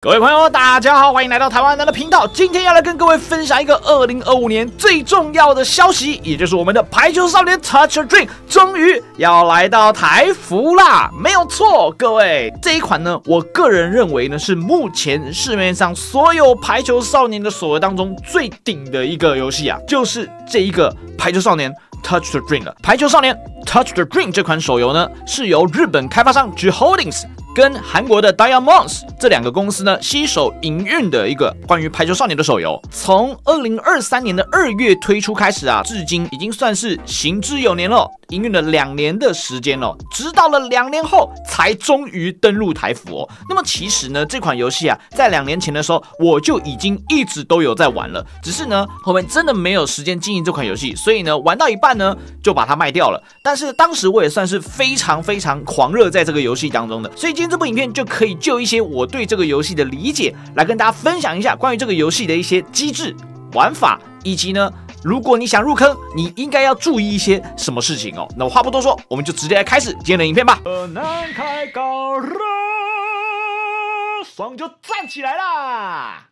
各位朋友，大家好，欢迎来到台湾男的频道。今天要来跟各位分享一个2025年最重要的消息，也就是我们的排球少年 Touch Your Dream 终于要来到台服啦！没有错，各位，这一款呢，我个人认为呢是目前市面上所有排球少年的手游当中最顶的一个游戏啊，就是这一个排球少年 Touch the Dream 了。排球少年 Touch the Dream 这款手游呢，是由日本开发商 G Holdings 跟韩国的 Diamonds 这两个公司呢携手营运的一个关于排球少年的手游，从2023年的2月推出开始啊，至今已经算是行之有年了，营运了2年的时间了，直到了2年后才终于登陆台服哦。那么其实呢，这款游戏啊，在2年前的时候我就已经一直都有在玩了，只是呢后面真的没有时间经营这款游戏，所以呢玩到一半呢就把它卖掉了。但是当时我也算是非常狂热在这个游戏当中的，所以今天这部影片就可以就一些我对这个游戏的理解来跟大家分享一下关于这个游戏的一些机制、玩法，以及呢，如果你想入坑，你应该要注意一些什么事情哦。那我话不多说，我们就直接来开始今天的影片吧。南开高热，爽就站起来啦！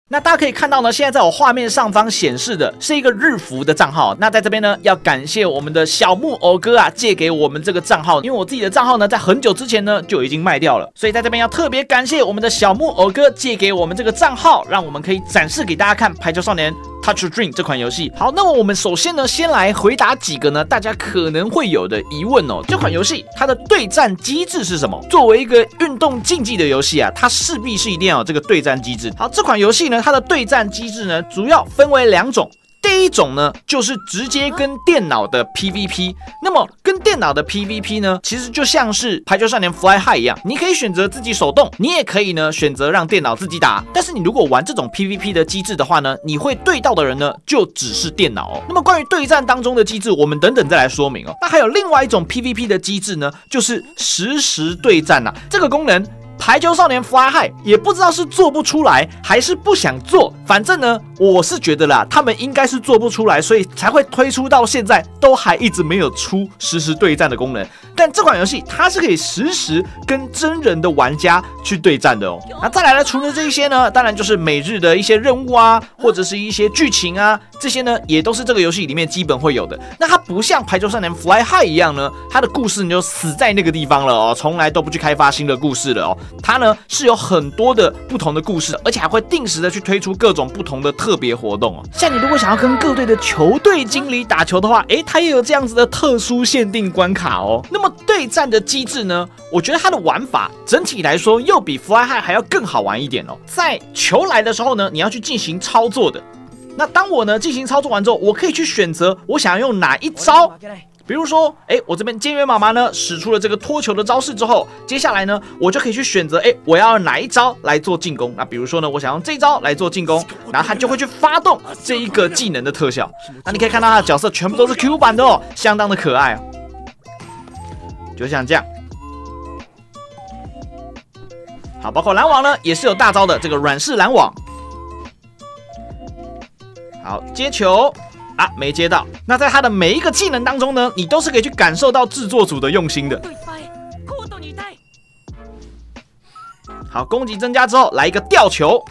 那大家可以看到呢，现在在我画面上方显示的是一个日服的账号。那在这边呢，要感谢我们的小木偶哥啊，借给我们这个账号，因为我自己的账号呢，在很久之前呢就已经卖掉了，所以在这边要特别感谢我们的小木偶哥借给我们这个账号，让我们可以展示给大家看《排球少年Touch Your Dream 这款游戏。好，那么我们首先呢，先来回答几个呢大家可能会有的疑问哦。这款游戏它的对战机制是什么？作为一个运动竞技的游戏啊，它势必是一定要有这个对战机制。好，这款游戏呢，它的对战机制呢，主要分为2种。第一种呢，就是直接跟电脑的 PVP。那么跟电脑的 PVP 呢，其实就像是排球少年 Fly High 一样，你可以选择自己手动，你也可以呢选择让电脑自己打。但是你如果玩这种 PVP 的机制的话呢，你会对到的人呢就只是电脑哦。那么关于对战当中的机制，我们等等再来说明哦。那还有另外一种 PVP 的机制呢，就是实时对战啊。这个功能排球少年 Fly High 也不知道是做不出来还是不想做，反正呢，我是觉得啦，他们应该是做不出来，所以才会推出到现在都还一直没有出实时对战的功能。但这款游戏它是可以实时跟真人的玩家去对战的哦。那再来呢，除了这些呢，当然就是每日的一些任务啊，或者是一些剧情啊，这些呢也都是这个游戏里面基本会有的。那它不像排球少年 Fly High 一样呢，它的故事你就死在那个地方了哦，从来都不去开发新的故事了哦。它呢是有很多的不同的故事，而且还会定时的去推出各种不同的特别活动哦。像你如果想要跟各队的球队经理打球的话，它也有这样子的特殊限定关卡哦。那么对战的机制呢，我觉得它的玩法整体来说又比 Fly High 还要更好玩一点哦。在球来的时候呢，你要去进行操作的。那当我呢进行操作完之后，我可以去选择我想要用哪一招。比如说，我这边菅原妈妈呢使出了这个脱球的招式之后，接下来呢，我就可以去选择，我要用哪一招来做进攻。那比如说呢，我想用这一招来做进攻，然后它就会去发动这一个技能的特效。那你可以看到它的角色全部都是 Q 版的哦，相当的可爱哦。就像这样。好，包括拦网呢，也是有大招的这个软式拦网。好，接球。啊，没接到。那在他的每一个技能当中呢，你都是可以去感受到制作组的用心的。好，攻击增加之后来一个吊球，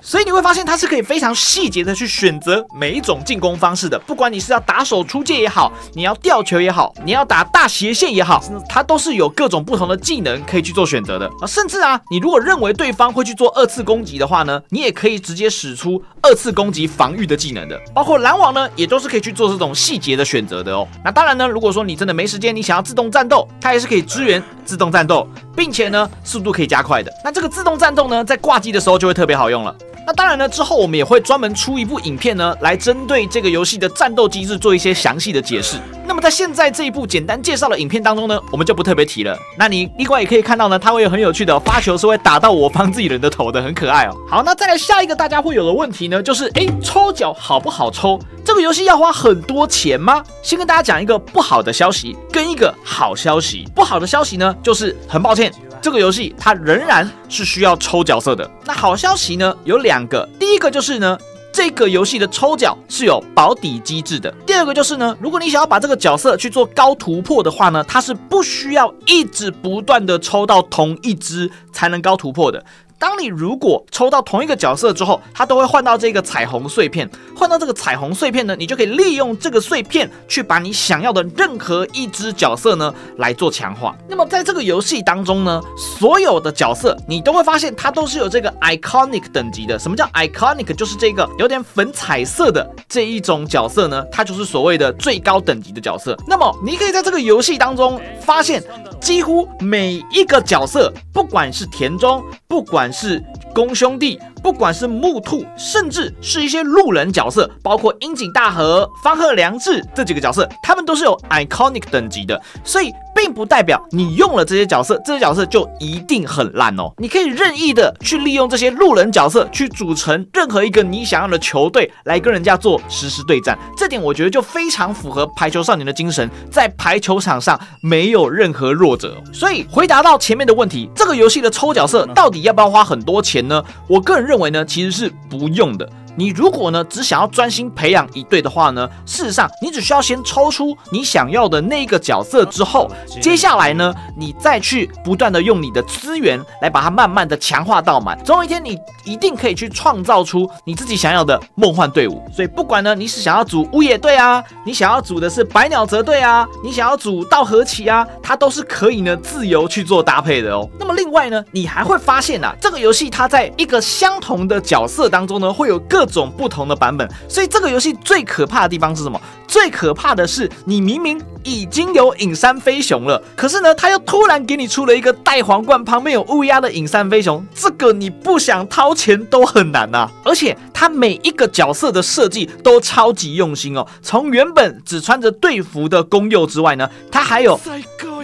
所以你会发现它是可以非常细节的去选择每一种进攻方式的，不管你是要打手出界也好，你要吊球也好，你要打大斜线也好，它都是有各种不同的技能可以去做选择的啊。甚至啊，你如果认为对方会去做2次攻击的话呢，你也可以直接使出2次攻击防御的技能的，包括拦网呢，也都是可以去做这种细节的选择的哦。那当然呢，如果说你真的没时间，你想要自动战斗，它也是可以支援自动战斗，并且呢，速度可以加快的。那这个自动战斗呢，在挂机的时候就会特别好用了。那当然呢，之后我们也会专门出一部影片呢，来针对这个游戏的战斗机制做一些详细的解释。那么在现在这一部简单介绍的影片当中呢，我们就不特别提了。那你另外也可以看到呢，它会有很有趣的发球是会打到我方自己人的头的，很可爱哦。好，那再来下一个大家会有的问题呢，就是抽奖好不好抽？这个游戏要花很多钱吗？先跟大家讲一个不好的消息跟一个好消息。不好的消息呢，就是很抱歉，这个游戏它仍然是需要抽角色的。那好消息呢有2个，第一个就是呢，这个游戏的抽奖是有保底机制的。第二个就是呢，如果你想要把这个角色去做高突破的话呢，它是不需要一直不断的抽到同一只才能高突破的。当你如果抽到同一个角色之后，它都会换到这个彩虹碎片，换到这个彩虹碎片呢，你就可以利用这个碎片去把你想要的任何一只角色呢来做强化。那么在这个游戏当中呢，所有的角色你都会发现它都是有这个 iconic 等级的。什么叫 iconic？ 就是这个有点粉彩色的这一种角色呢，它就是所谓的最高等级的角色。那么你可以在这个游戏当中发现，几乎每一个角色，不管是田中，不管是宫兄弟，不管是木兔，甚至是一些路人角色，包括樱井大河、方鹤良治这几个角色，他们都是有 iconic 等级的，所以并不代表你用了这些角色，这些角色就一定很烂哦。你可以任意的去利用这些路人角色去组成任何一个你想要的球队，来跟人家做实时对战。这点我觉得就非常符合排球少年的精神，在排球场上没有任何弱者。所以回答到前面的问题，这个游戏的抽角色到底要不要花很多钱呢？我个人认为呢，其实是不用的。你如果呢只想要专心培养一队的话呢，事实上你只需要先抽出你想要的那个角色之后，接下来呢你再去不断的用你的资源来把它慢慢的强化到满，总有一天你一定可以去创造出你自己想要的梦幻队伍。所以不管呢你是想要组乌野队啊，你想要组的是百鸟泽队啊，你想要组稻荷崎啊，它都是可以呢自由去做搭配的哦。那么另外呢，你还会发现啊，这个游戏它在一个相同的角色当中呢，会有各种不同的版本。所以这个游戏最可怕的地方是什么？最可怕的是你明明已经有影山飞熊了，可是呢他又突然给你出了一个戴皇冠旁边有乌鸦的影山飞熊，这个你不想掏钱都很难啊。而且他每一个角色的设计都超级用心哦，从原本只穿着队服的公佑之外呢，他还有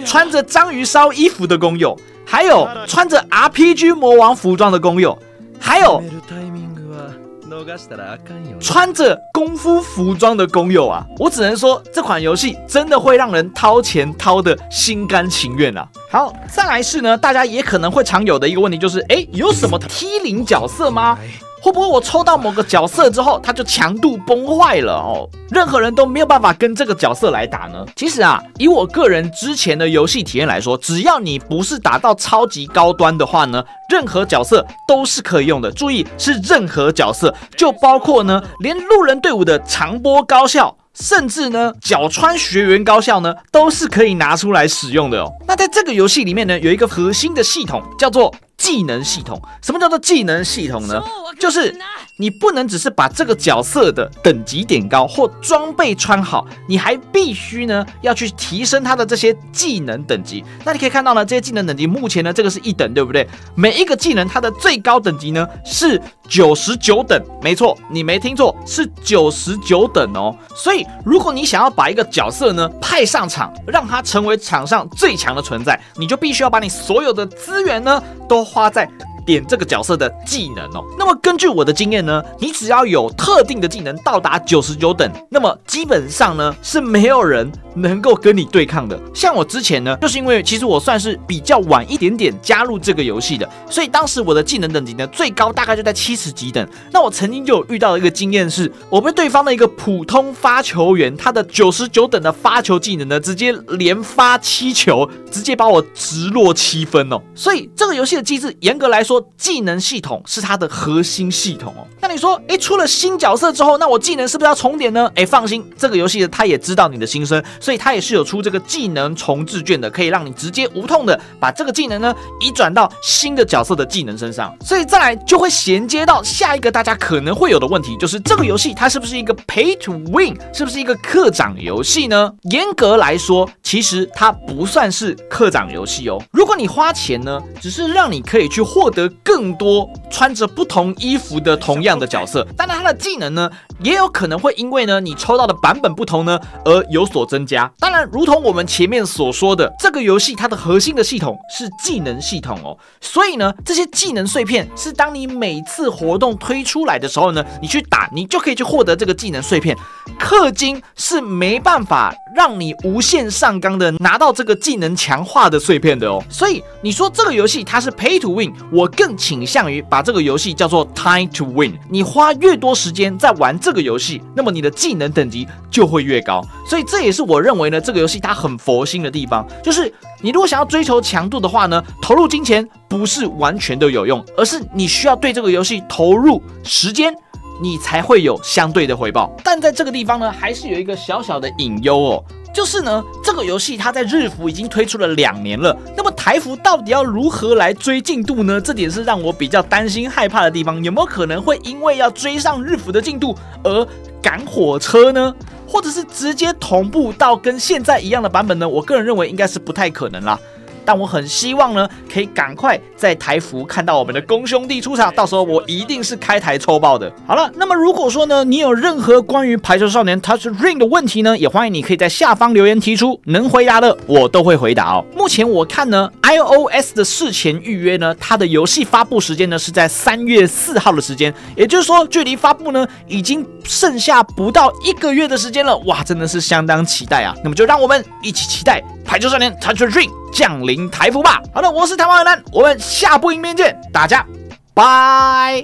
穿着章鱼烧衣服的公佑，还有穿着 RPG 魔王服装的公佑，还有穿着功夫服装的公佑啊。我只能说这款游戏真的会让人掏钱掏得心甘情愿啊。好，再来是呢，大家也可能会常有的一个问题就是，有什么T0角色吗？会不会我抽到某个角色之后，它就强度崩坏了哦？任何人都没有办法跟这个角色来打呢？其实啊，以我个人之前的游戏体验来说，只要你不是打到超级高端的话呢，任何角色都是可以用的。注意，是任何角色，就包括呢，连路人队伍的长波高校，甚至呢，角川学园高校呢，都是可以拿出来使用的哦。那在这个游戏里面呢，有一个核心的系统叫做技能系统。什么叫做技能系统呢？就是你不能只是把这个角色的等级点高或装备穿好，你还必须呢要去提升它的这些技能等级。那你可以看到呢，这些技能等级目前呢这个是1等，对不对？每一个技能它的最高等级呢是99等，没错，你没听错，是99等哦。所以如果你想要把一个角色呢派上场，让它成为场上最强的存在，你就必须要把你所有的资源呢都花在点这个角色的技能哦。那么根据我的经验呢，你只要有特定的技能到达99等，那么基本上呢是没有人能够跟你对抗的。像我之前呢，就是因为其实我算是比较晚一点点加入这个游戏的，所以当时我的技能等级呢最高大概就在70几等。那我曾经就有遇到一个经验是，我被对方的一个普通发球员，他的99等的发球技能呢直接连发7球，直接把我直落7分哦。所以这个游戏的机制严格来说，技能系统是它的核心系统哦。那你说，出了新角色之后，那我技能是不是要重点呢？放心，这个游戏它也知道你的心声，所以它也是有出这个技能重置券的，可以让你直接无痛的把这个技能呢移转到新的角色的技能身上。所以再来就会衔接到下一个大家可能会有的问题，就是这个游戏它是不是一个 pay to win， 是不是一个课长游戏呢？严格来说，其实它不算是课长游戏哦。如果你花钱呢，只是让你可以去获得更多穿着不同衣服的同样的角色，当然它的技能呢也有可能会因为呢你抽到的版本不同呢而有所增加。当然如同我们前面所说的，这个游戏它的核心的系统是技能系统哦，所以呢这些技能碎片是当你每次活动推出来的时候呢，你去打你就可以去获得这个技能碎片。氪金是没办法让你无限上纲的拿到这个技能强化的碎片的哦。所以你说这个游戏它是 pay to win， 我更倾向于把这个游戏叫做 Time to Win。你花越多时间在玩这个游戏，那么你的技能等级就会越高。所以这也是我认为呢，这个游戏它很佛心的地方，就是你如果想要追求强度的话呢，投入金钱不是完全都有用，而是你需要对这个游戏投入时间，你才会有相对的回报。但在这个地方呢，还是有一个小小的隐忧哦。就是呢，这个游戏它在日服已经推出了2年了，那么台服到底要如何来追进度呢？这点是让我比较担心害怕的地方。有没有可能会因为要追上日服的进度而赶火车呢？或者是直接同步到跟现在一样的版本呢？我个人认为应该是不太可能啦。但我很希望呢，可以赶快在台服看到我们的公兄弟出场，到时候我一定是开台抽爆的。好了，那么如果说呢，你有任何关于排球少年 Touch Ring 的问题呢，也欢迎你可以在下方留言提出，能回答的我都会回答哦。目前我看呢 ，iOS 的事前预约呢，它的游戏发布时间呢是在3月4号的时间，也就是说，距离发布呢已经剩下不到1个月的时间了。哇，真的是相当期待啊！那么就让我们一起期待排球少年 Touch Ring 降临台服吧。好的，我是台湾二男，我们下部影片见，大家拜。